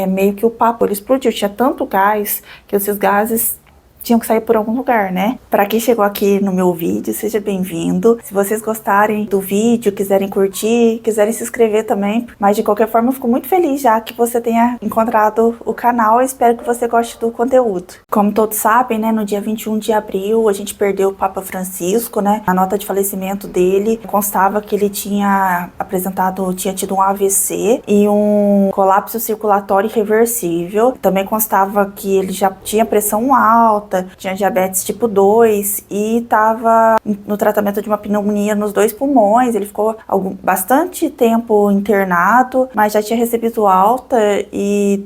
meio que o Papa ele explodiu, tinha tanto gás que esses gases tinham que sair por algum lugar, né? Para quem chegou aqui no meu vídeo, seja bem-vindo. Se vocês gostarem do vídeo, quiserem curtir, quiserem se inscrever também, mas de qualquer forma eu fico muito feliz já que você tenha encontrado o canal e espero que você goste do conteúdo. Como todos sabem, né, no dia 21 de abril a gente perdeu o Papa Francisco, né? Na nota de falecimento dele constava que ele tinha tido um AVC e um colapso circulatório irreversível. Também constava que ele já tinha pressão alta, tinha diabetes tipo 2 e estava no tratamento de uma pneumonia nos 2 pulmões. Ele ficou bastante tempo internado, mas já tinha recebido alta e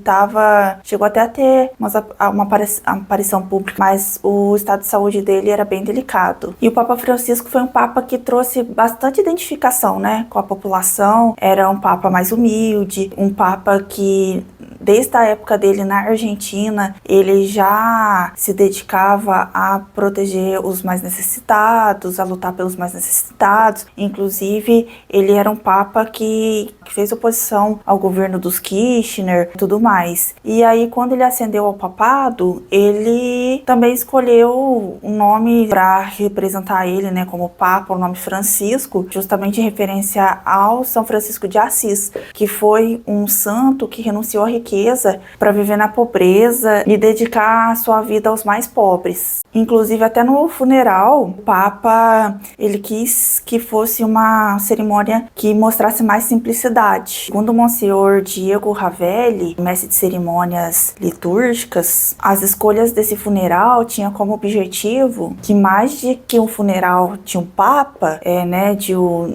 chegou até a ter uma aparição pública, mas o estado de saúde dele era bem delicado. E o Papa Francisco foi um papa que trouxe bastante identificação, né, com a população. Era um papa mais humilde, um papa que desde a época dele na Argentina, ele já se dedicava a proteger os mais necessitados, a lutar pelos mais necessitados. Inclusive, ele era um papa que fez oposição ao governo dos Kirchner e tudo mais. E aí, quando ele ascendeu ao papado, ele também escolheu um nome para representar ele, né, como papa, o nome Francisco, justamente em referência ao São Francisco de Assis, que foi um santo que renunciou à riqueza para viver na pobreza e dedicar a sua vida aos mais pobres. Inclusive, até no funeral, o Papa ele quis que fosse uma cerimônia que mostrasse mais simplicidade. Segundo o Monsenhor Diego Ravelli, mestre de cerimônias litúrgicas, as escolhas desse funeral tinham como objetivo que mais de que um funeral de um Papa,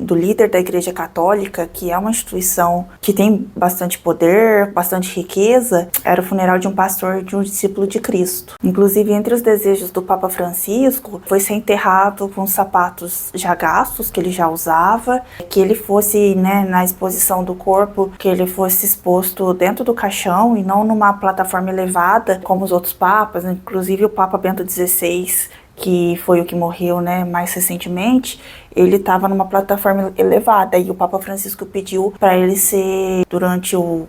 do líder da Igreja Católica, que é uma instituição que tem bastante poder, bastante riqueza, era o funeral de um pastor, de um discípulo de Cristo. Inclusive, entre os desejos do Papa Francisco, foi ser enterrado com sapatos já gastos, que ele já usava, que ele fosse, na exposição do corpo, que ele fosse exposto dentro do caixão e não numa plataforma elevada, como os outros papas, inclusive o Papa Bento XVI, que foi o que morreu, mais recentemente, ele estava numa plataforma elevada e o Papa Francisco pediu para ele ser, durante o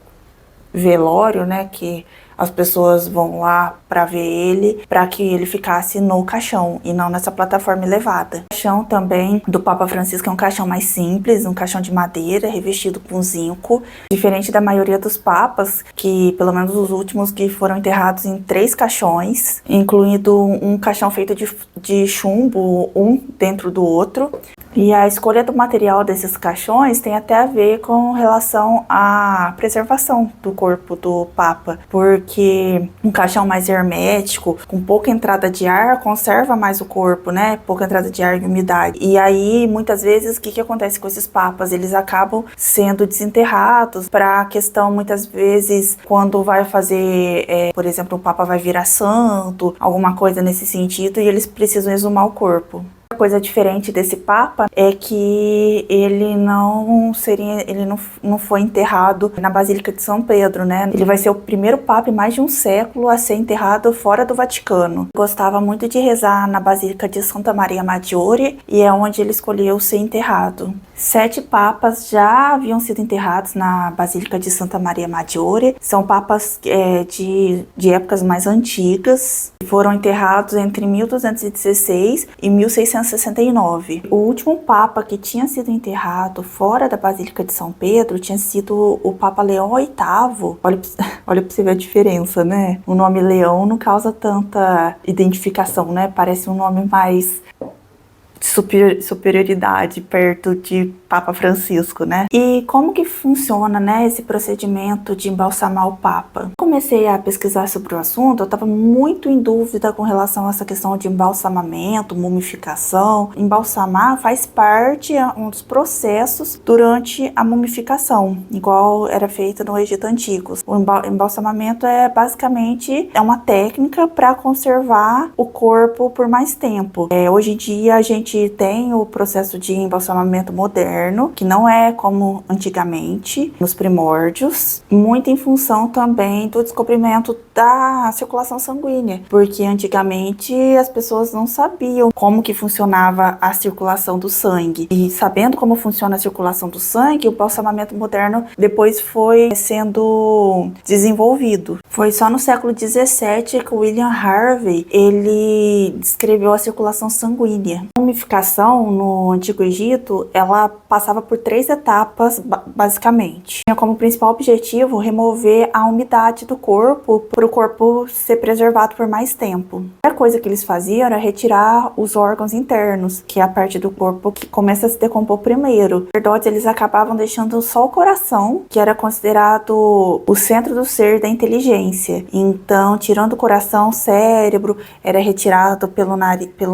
velório, que as pessoas vão lá para ver ele, para que ele ficasse no caixão e não nessa plataforma elevada. O caixão também do Papa Francisco é um caixão mais simples, um caixão de madeira revestido com zinco, diferente da maioria dos papas, que pelo menos os últimos que foram enterrados em 3 caixões, incluindo um caixão feito de chumbo, um dentro do outro. E a escolha do material desses caixões tem até a ver com relação à preservação do corpo do Papa, porque um caixão mais hermético, com pouca entrada de ar, conserva mais o corpo, pouca entrada de ar e umidade. E aí, muitas vezes, o que acontece com esses papas? Eles acabam sendo desenterrados para a questão, muitas vezes, quando vai fazer, por exemplo, o Papa vai virar santo, alguma coisa nesse sentido, e eles precisam exumar o corpo. A coisa diferente desse Papa é que ele não foi enterrado na Basílica de São Pedro, Ele vai ser o primeiro Papa em mais de um século a ser enterrado fora do Vaticano. Gostava muito de rezar na Basílica de Santa Maria Maggiore e é onde ele escolheu ser enterrado. 7 papas já haviam sido enterrados na Basílica de Santa Maria Maggiore. São papas de épocas mais antigas. Foram enterrados entre 1216 e 1669. O último papa que tinha sido enterrado fora da Basílica de São Pedro tinha sido o Papa Leão VIII. Olha pra você ver a diferença, O nome Leão não causa tanta identificação, Parece um nome mais superioridade perto de Papa Francisco, E como que funciona, esse procedimento de embalsamar o Papa? Comecei a pesquisar sobre o assunto, eu estava muito em dúvida com relação a essa questão de embalsamamento, mumificação. Embalsamar faz parte um dos processos durante a mumificação, igual era feito no Egito Antigo. O embalsamamento é basicamente uma técnica para conservar o corpo por mais tempo. Hoje em dia a gente tem o processo de embalsamamento moderno, que não é como antigamente, nos primórdios, muito em função também do descobrimento da circulação sanguínea, porque antigamente as pessoas não sabiam como que funcionava a circulação do sangue. E sabendo como funciona a circulação do sangue, o balsamamento moderno depois foi sendo desenvolvido. Foi só no século XVII que William Harvey ele descreveu a circulação sanguínea. A mumificação no Antigo Egito, ela passava por 3 etapas basicamente. Tinha como principal objetivo remover a umidade do corpo para o corpo ser preservado por mais tempo. A coisa que eles faziam era retirar os órgãos internos, que é a parte do corpo que começa a se decompor primeiro. Na verdade, eles acabavam deixando só o coração, que era considerado o centro do ser da inteligência. Então, tirando o coração, o cérebro era retirado pelo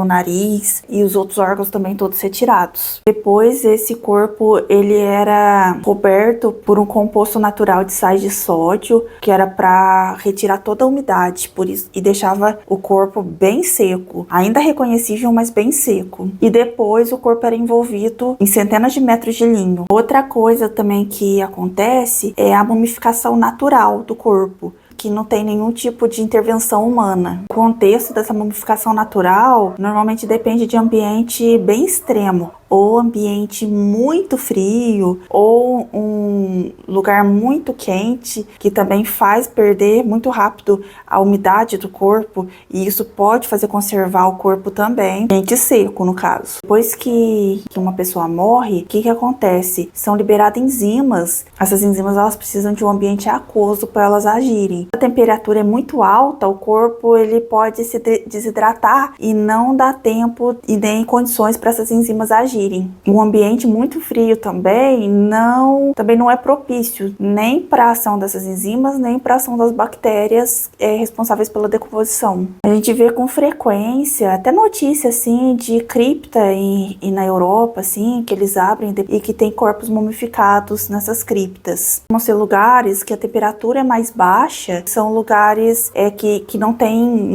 nariz e os outros órgãos também todos retirados. Depois, esse corpo ele era coberto por um composto natural de sais de sódio, que era para retirar toda a umidade, por isso, e deixava o corpo bem seco, ainda reconhecível, mas bem seco. E depois o corpo era envolvido em centenas de metros de linho. Outra coisa também que acontece é a mumificação natural do corpo, que não tem nenhum tipo de intervenção humana. O contexto dessa mumificação natural normalmente depende de ambiente bem extremo, ou ambiente muito frio, ou um lugar muito quente, que também faz perder muito rápido a umidade do corpo, e isso pode fazer conservar o corpo também, quente seco no caso. Depois que uma pessoa morre, o que acontece? São liberadas enzimas. Essas enzimas elas precisam de um ambiente aquoso para elas agirem. A temperatura é muito alta, o corpo ele pode se desidratar e não dá tempo e nem condições para essas enzimas agirem. Um ambiente muito frio também não é propício nem para a ação dessas enzimas, nem para a ação das bactérias responsáveis pela decomposição. A gente vê com frequência, até notícia assim, de cripta e na Europa, assim, que eles abrem e que tem corpos mumificados nessas criptas. Vão ser lugares que a temperatura é mais baixa, são lugares que não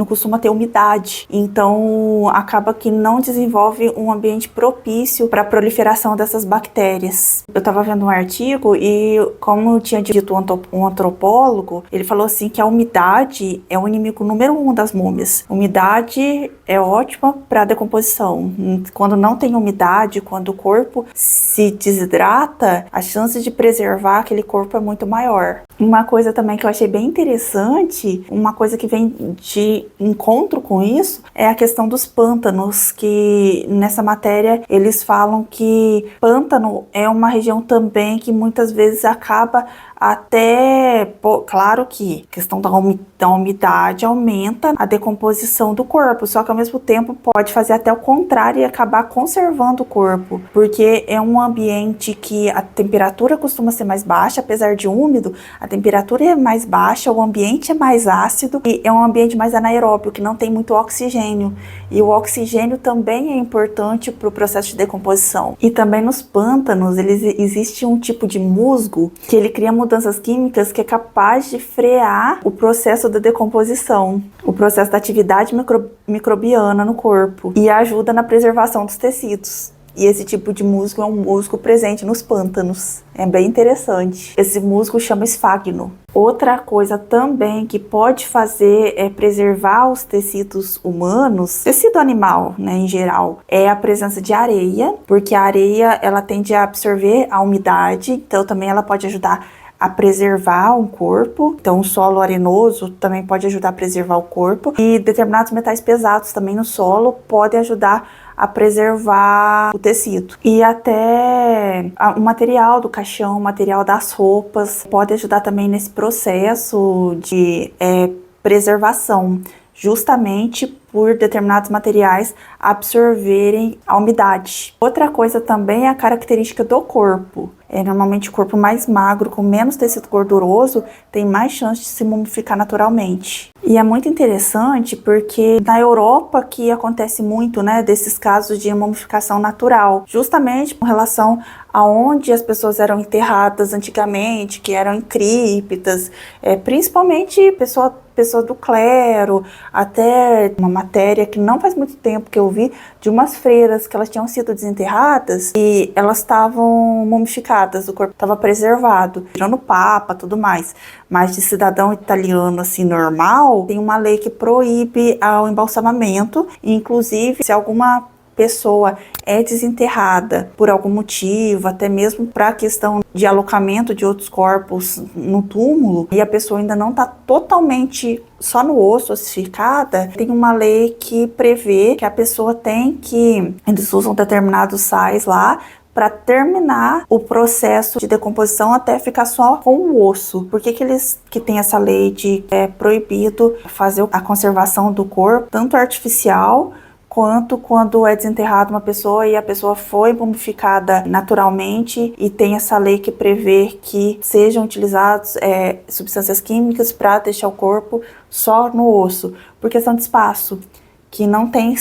costuma ter umidade, então acaba que não desenvolve um ambiente propício para a proliferação dessas bactérias. Eu estava vendo um artigo e, como tinha dito um antropólogo, ele falou assim que a umidade é o inimigo número 1 das múmias. Umidade é ótima para a decomposição. Quando não tem umidade, quando o corpo se desidrata, a chance de preservar aquele corpo é muito maior. Uma coisa também que eu achei bem interessante, uma coisa que vem de encontro com isso, é a questão dos pântanos, que nessa matéria eles falam que pântano é uma região também que muitas vezes acaba claro que a questão da umidade aumenta a decomposição do corpo, só que ao mesmo tempo pode fazer até o contrário e acabar conservando o corpo, porque é um ambiente que a temperatura costuma ser mais baixa, apesar de úmido, a temperatura é mais baixa, o ambiente é mais ácido e é um ambiente mais anaeróbio, que não tem muito oxigênio, e o oxigênio também é importante para o processo de decomposição. E também nos pântanos, existe um tipo de musgo que ele cria mudanças químicas que é capaz de frear o processo da decomposição, o processo da atividade microbiana no corpo, e ajuda na preservação dos tecidos. E esse tipo de musgo é um musgo presente nos pântanos. É bem interessante. Esse musgo chama esfagno. Outra coisa também que pode fazer preservar os tecidos humanos, tecido animal, né, em geral, é a presença de areia, porque a areia ela tende a absorver a umidade, então também ela pode ajudar a preservar o corpo. Então o solo arenoso também pode ajudar a preservar o corpo, e determinados metais pesados também no solo podem ajudar a preservar o tecido. E até o material do caixão, o material das roupas pode ajudar também nesse processo de preservação, justamente por determinados materiais absorverem a umidade. Outra coisa também é a característica do corpo. Normalmente o corpo mais magro, com menos tecido gorduroso, tem mais chance de se mumificar naturalmente. E é muito interessante porque na Europa que acontece muito, né, desses casos de mumificação natural, justamente com relação aonde as pessoas eram enterradas antigamente, que eram em criptas, principalmente pessoas do clero, até uma matéria que não faz muito tempo que eu vi, de umas freiras que elas tinham sido desenterradas e elas estavam mumificadas, o corpo estava preservado, tirando o papa, tudo mais. Mas de cidadão italiano, assim, normal, tem uma lei que proíbe o embalsamamento, e, inclusive, se alguma pessoa é desenterrada por algum motivo, até mesmo para a questão de alocamento de outros corpos no túmulo, e a pessoa ainda não está totalmente só no osso ossificada, tem uma lei que prevê que a pessoa tem que, eles usam determinados sais lá, para terminar o processo de decomposição até ficar só com o osso. Por que eles que tem essa lei de que é proibido fazer a conservação do corpo, tanto artificial quanto quando é desenterrada uma pessoa e a pessoa foi mumificada naturalmente, e tem essa lei que prevê que sejam utilizadas substâncias químicas para deixar o corpo só no osso, por questão de espaço, que não tem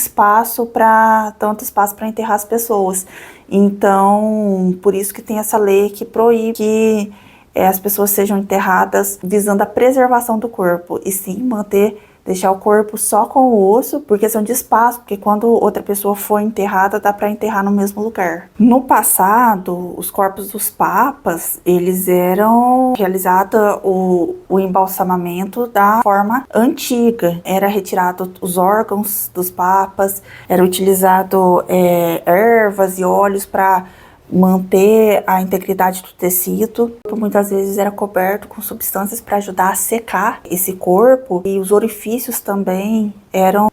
tanto espaço para enterrar as pessoas. Então, por isso que tem essa lei que proíbe que as pessoas sejam enterradas visando a preservação do corpo, e sim deixar o corpo só com o osso, por questão de espaço, porque quando outra pessoa for enterrada, dá para enterrar no mesmo lugar. No passado, os corpos dos papas, eles eram realizados o embalsamamento da forma antiga. Era retirado os órgãos dos papas, era utilizado ervas e óleos para manter a integridade do tecido. Muitas vezes era coberto com substâncias para ajudar a secar esse corpo, e os orifícios também eram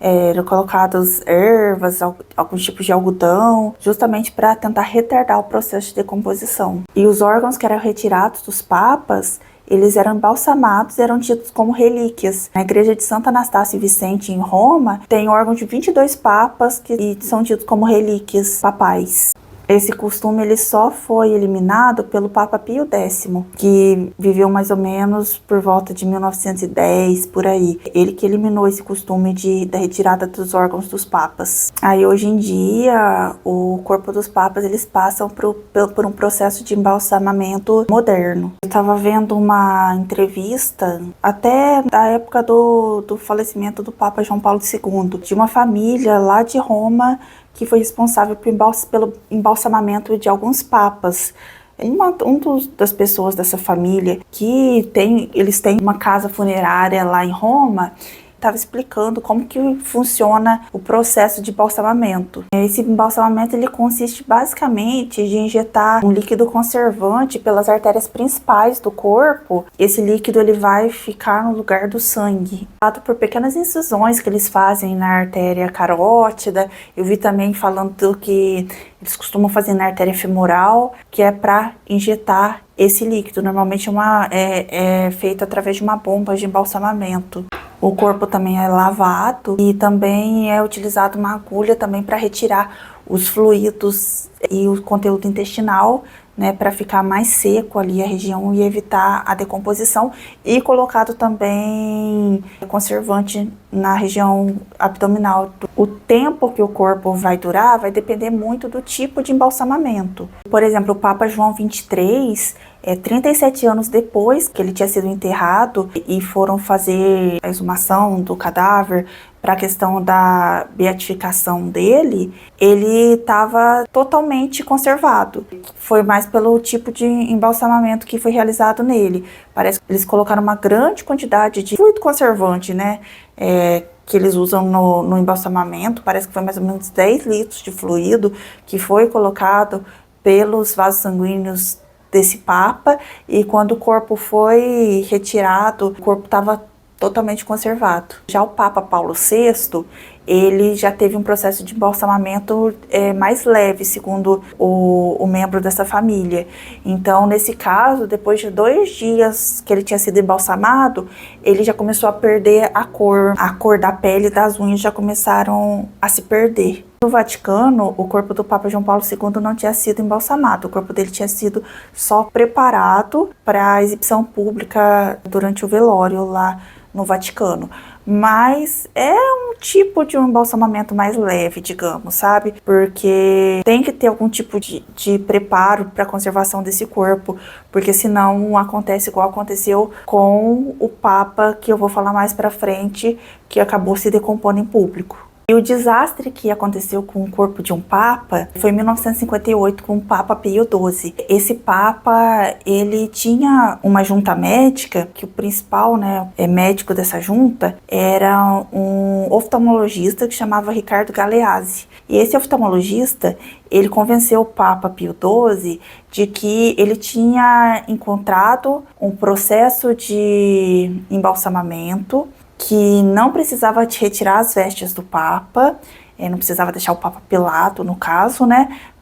colocados ervas, alguns tipos de algodão, justamente para tentar retardar o processo de decomposição. E os órgãos que eram retirados dos papas, eles eram embalsamados e eram tidos como relíquias. Na igreja de Santa Anastácio e Vicente, em Roma, tem órgãos de 22 papas que são tidos como relíquias papais. Esse costume ele só foi eliminado pelo Papa Pio X, que viveu mais ou menos por volta de 1910, por aí. Ele que eliminou esse costume da retirada dos órgãos dos papas. Aí hoje em dia, o corpo dos papas eles passam por um processo de embalsamamento moderno. Eu estava vendo uma entrevista, até da época do falecimento do Papa João Paulo II, de uma família lá de Roma, que foi responsável pelo embalsamamento de alguns papas. Das pessoas dessa família, eles têm uma casa funerária lá em Roma, estava explicando como que funciona o processo de embalsamamento. Esse embalsamamento ele consiste basicamente de injetar um líquido conservante pelas artérias principais do corpo. Esse líquido ele vai ficar no lugar do sangue, dado por pequenas incisões que eles fazem na artéria carótida. Eu vi também falando que eles costumam fazer na artéria femoral, que é para injetar esse líquido. Normalmente é feito através de uma bomba de embalsamamento. O corpo também é lavado e também é utilizado uma agulha também para retirar os fluidos e o conteúdo intestinal, né, para ficar mais seco ali a região e evitar a decomposição, e colocado também conservante na região abdominal. O tempo que o corpo vai durar vai depender muito do tipo de embalsamamento. Por exemplo, o Papa João XXIII, 37 anos depois que ele tinha sido enterrado e foram fazer a exumação do cadáver para a questão da beatificação dele, ele estava totalmente conservado. Foi mais pelo tipo de embalsamamento que foi realizado nele. Parece que eles colocaram uma grande quantidade de fluido conservante, né? Que eles usam no embalsamamento. Parece que foi mais ou menos 10 litros de fluido que foi colocado pelos vasos sanguíneos desse Papa, e quando o corpo foi retirado, o corpo estava totalmente conservado. Já o Papa Paulo VI, ele já teve um processo de embalsamamento mais leve, segundo o membro dessa família. Então, nesse caso, depois de 2 dias que ele tinha sido embalsamado, ele já começou a perder a cor da pele e das unhas já começaram a se perder. No Vaticano, o corpo do Papa João Paulo II não tinha sido embalsamado, o corpo dele tinha sido só preparado para a exibição pública durante o velório lá no Vaticano. Mas é um tipo de um embalsamamento mais leve, digamos, sabe? Porque tem que ter algum tipo de preparo para a conservação desse corpo, porque senão acontece igual aconteceu com o Papa, que eu vou falar mais pra frente, que acabou se decompondo em público. E o desastre que aconteceu com o corpo de um papa foi em 1958 com o Papa Pio XII. Esse papa, ele tinha uma junta médica, que o principal, médico dessa junta era um oftalmologista que chamava Ricardo Galeazzi. E esse oftalmologista, ele convenceu o Papa Pio XII de que ele tinha encontrado um processo de embalsamamento que não precisava retirar as vestes do Papa, não precisava deixar o Papa pelado, no caso,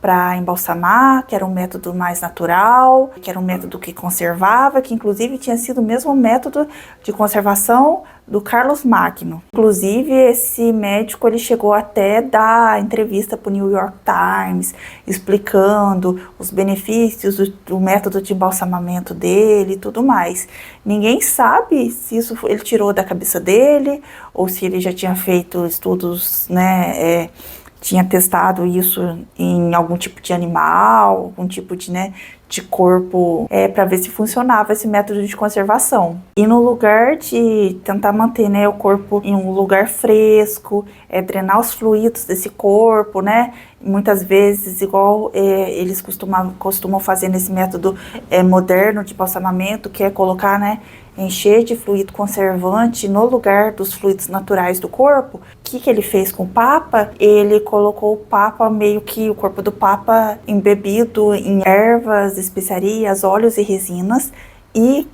para embalsamar, que era um método mais natural, que era um método que conservava, que inclusive tinha sido o mesmo método de conservação do Carlos Magno. Inclusive, esse médico ele chegou até dar entrevista para o New York Times, explicando os benefícios do método de embalsamamento dele e tudo mais. Ninguém sabe se isso ele tirou da cabeça dele, ou se ele já tinha feito estudos, tinha testado isso em algum tipo de animal, algum tipo de corpo, para ver se funcionava esse método de conservação. E no lugar de tentar manter, o corpo em um lugar fresco, drenar os fluidos desse corpo, muitas vezes, igual eles costumam fazer nesse método moderno de embalsamamento, que é colocar, encher de fluido conservante no lugar dos fluidos naturais do corpo. O que ele fez com o Papa? Ele colocou o Papa, meio que o corpo do Papa embebido em ervas, especiarias, óleos e resinas, e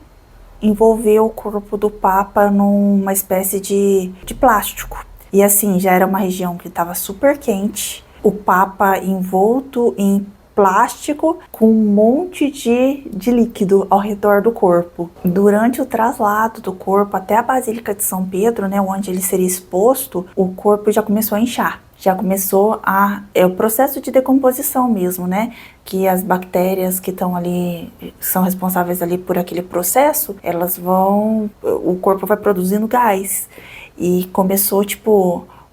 envolveu o corpo do Papa numa espécie de plástico. E assim, já era uma região que estava super quente, o Papa envolto em plástico com um monte de líquido ao redor do corpo. Durante o traslado do corpo até a Basílica de São Pedro, onde ele seria exposto, o corpo já começou a inchar. Já começou o processo de decomposição mesmo, que as bactérias que estão ali, são responsáveis ali por aquele processo, o corpo vai produzindo gás. E começou,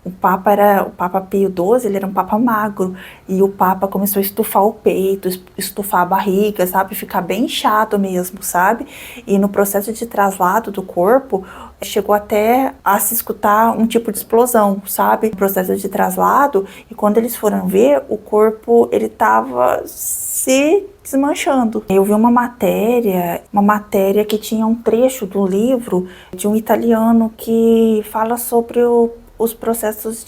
o Papa Pio XII, ele era um Papa magro, e o Papa começou a estufar o peito, estufar a barriga, sabe, ficar bem inchado mesmo, sabe, e no processo de traslado do corpo, chegou até a se escutar um tipo de explosão, sabe, no processo de traslado, e quando eles foram ver, o corpo, ele tava se desmanchando. Eu vi uma matéria que tinha um trecho do livro de um italiano que fala sobre os processos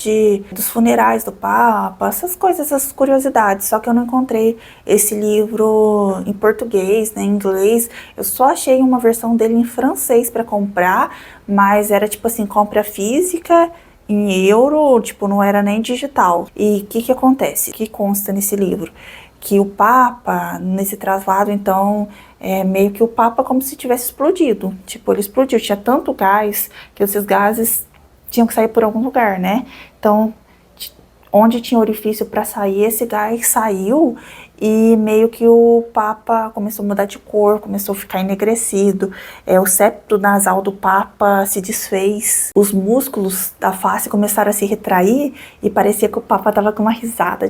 dos funerais do Papa, essas coisas, essas curiosidades, só que eu não encontrei esse livro em português, em inglês, eu só achei uma versão dele em francês para comprar, mas era compra física, em euro, não era nem digital. E o que acontece? O que consta nesse livro? Que o Papa, nesse traslado, então, meio que o Papa como se tivesse explodido, ele explodiu, tinha tanto gás, que esses gases tinham que sair por algum lugar, Então, onde tinha orifício para sair, esse gás saiu e meio que o Papa começou a mudar de cor, começou a ficar enegrecido, o septo nasal do Papa se desfez, os músculos da face começaram a se retrair e parecia que o Papa tava com uma risada,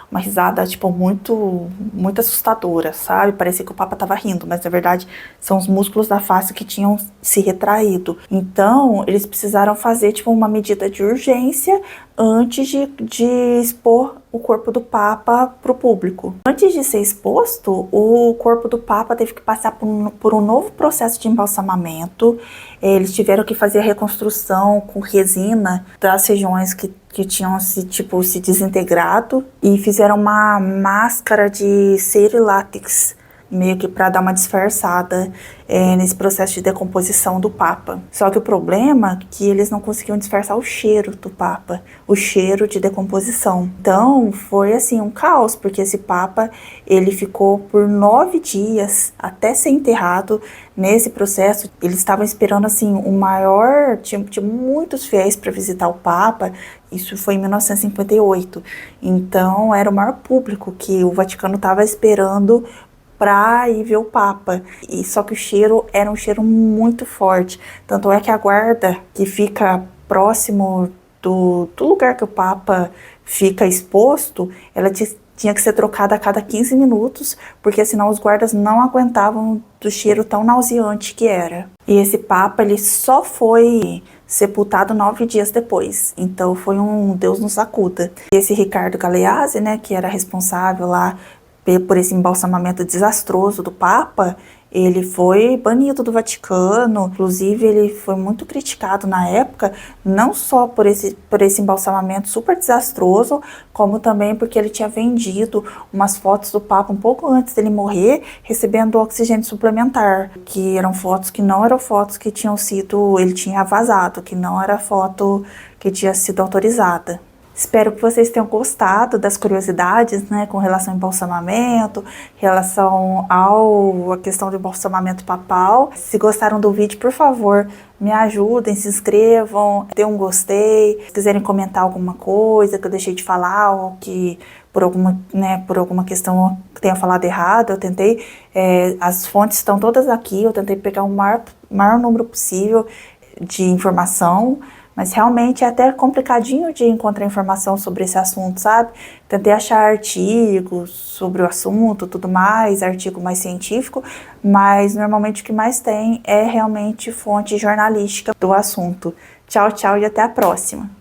uma risada muito, muito assustadora, sabe? Parecia que o Papa tava rindo, mas na verdade são os músculos da face que tinham se retraído. Então, eles precisaram fazer uma medida de urgência antes de expor o corpo do Papa para o público. Antes de ser exposto, o corpo do Papa teve que passar por um novo processo de embalsamamento. Eles tiveram que fazer a reconstrução com resina das regiões que tinham se desintegrado e fizeram uma máscara de cera e látex, meio que para dar uma disfarçada nesse processo de decomposição do Papa. Só que o problema é que eles não conseguiam disfarçar o cheiro do Papa, o cheiro de decomposição. Então foi um caos, porque esse Papa ele ficou por 9 dias até ser enterrado. Nesse processo eles estavam esperando o maior, tinha muitos fiéis para visitar o Papa. Isso foi em 1958. Então era o maior público que o Vaticano estava esperando pra ir ver o Papa. E só que o cheiro era um cheiro muito forte. Tanto é que a guarda que fica próximo do lugar que o Papa fica exposto, ela tinha que ser trocada a cada 15 minutos, porque senão os guardas não aguentavam do cheiro tão nauseante que era. E esse Papa, ele só foi sepultado 9 dias depois, então foi um Deus nos acuda. E esse Ricardo Galeazzi, né, que era responsável lá por esse embalsamamento desastroso do Papa, ele foi banido do Vaticano. Inclusive ele foi muito criticado na época, não só por esse embalsamamento super desastroso, como também porque ele tinha vendido umas fotos do Papa um pouco antes dele morrer, recebendo oxigênio suplementar, que eram fotos que não eram fotos que tinham sido, ele tinha vazado, que não era foto que tinha sido autorizada. Espero que vocês tenham gostado das curiosidades, né, com relação ao embalsamamento, relação à questão do embalsamamento papal. Se gostaram do vídeo, por favor, me ajudem, se inscrevam, dêem um gostei. Se quiserem comentar alguma coisa que eu deixei de falar ou que por alguma questão que tenha falado errado, eu tentei, as fontes estão todas aqui, eu tentei pegar o maior número possível de informação, mas realmente é até complicadinho de encontrar informação sobre esse assunto, sabe? Tentei achar artigos sobre o assunto, tudo mais, artigo mais científico, mas normalmente o que mais tem é realmente fonte jornalística do assunto. Tchau, tchau e até a próxima!